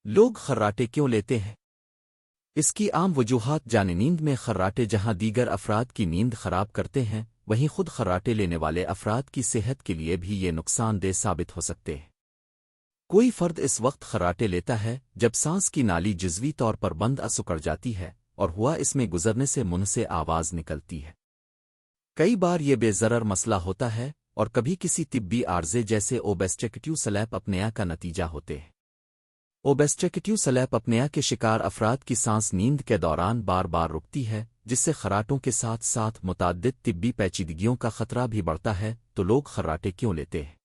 لوگ خراٹے کیوں لیتے ہیں؟ اس کی عام وجوہات جان نیند میں خراٹے جہاں دیگر افراد کی نیند خراب کرتے ہیں، وہیں خود خراٹے لینے والے افراد کی صحت کے لیے بھی یہ نقصان دہ ثابت ہو سکتے ہیں۔ کوئی فرد اس وقت خراٹے لیتا ہے جب سانس کی نالی جزوی طور پر بند سکڑ جاتی ہے اور ہوا اس میں گزرنے سے منہ سے آواز نکلتی ہے۔ کئی بار یہ بے ضرر مسئلہ ہوتا ہے اور کبھی کسی طبی عارضے جیسے اوبسٹرکٹیو سلیپ اپنیا کا نتیجہ ہوتے ہیں۔ اوبسٹرکٹیو سلیپ اپنیا کے شکار افراد کی سانس نیند کے دوران بار بار رکتی ہے، جس سے خراٹوں کے ساتھ ساتھ متعدد طبی پیچیدگیوں کا خطرہ بھی بڑھتا ہے۔ تو لوگ خراٹے کیوں لیتے ہیں؟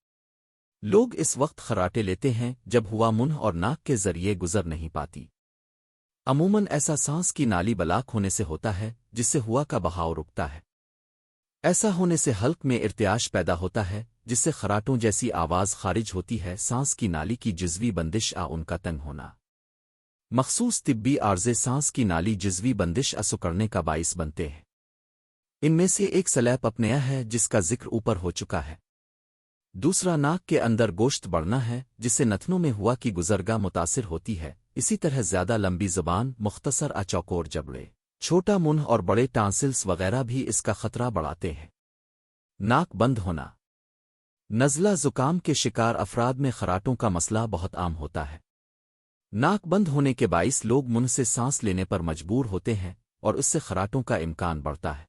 لوگ اس وقت خراٹے لیتے ہیں جب ہوا منہ اور ناک کے ذریعے گزر نہیں پاتی۔ عموماً ایسا سانس کی نالی بلاک ہونے سے ہوتا ہے، جس سے ہوا کا بہاؤ رکتا ہے۔ ایسا ہونے سے حلق میں ارتعاش پیدا ہوتا ہے، جس سے خراٹوں جیسی آواز خارج ہوتی ہے۔ سانس کی نالی کی جزوی بندش ان کا تنگ ہونا مخصوص طبی عارضے سانس کی نالی جزوی بندش سکڑنے کا باعث بنتے ہیں۔ ان میں سے ایک سلیپ اپنیا ہے جس کا ذکر اوپر ہو چکا ہے۔ دوسرا ناک کے اندر گوشت بڑھنا ہے، جس سے نتنوں میں ہوا کی گزرگاہ متاثر ہوتی ہے۔ اسی طرح زیادہ لمبی زبان، مختصر چوکور جبڑے، چھوٹا منہ اور بڑے ٹانسلز وغیرہ بھی اس کا خطرہ بڑھاتے ہیں۔ ناک بند ہونا، نزلہ زکام کے شکار افراد میں خراٹوں کا مسئلہ بہت عام ہوتا ہے۔ ناک بند ہونے کے باعث لوگ منہ سے سانس لینے پر مجبور ہوتے ہیں اور اس سے خراٹوں کا امکان بڑھتا ہے۔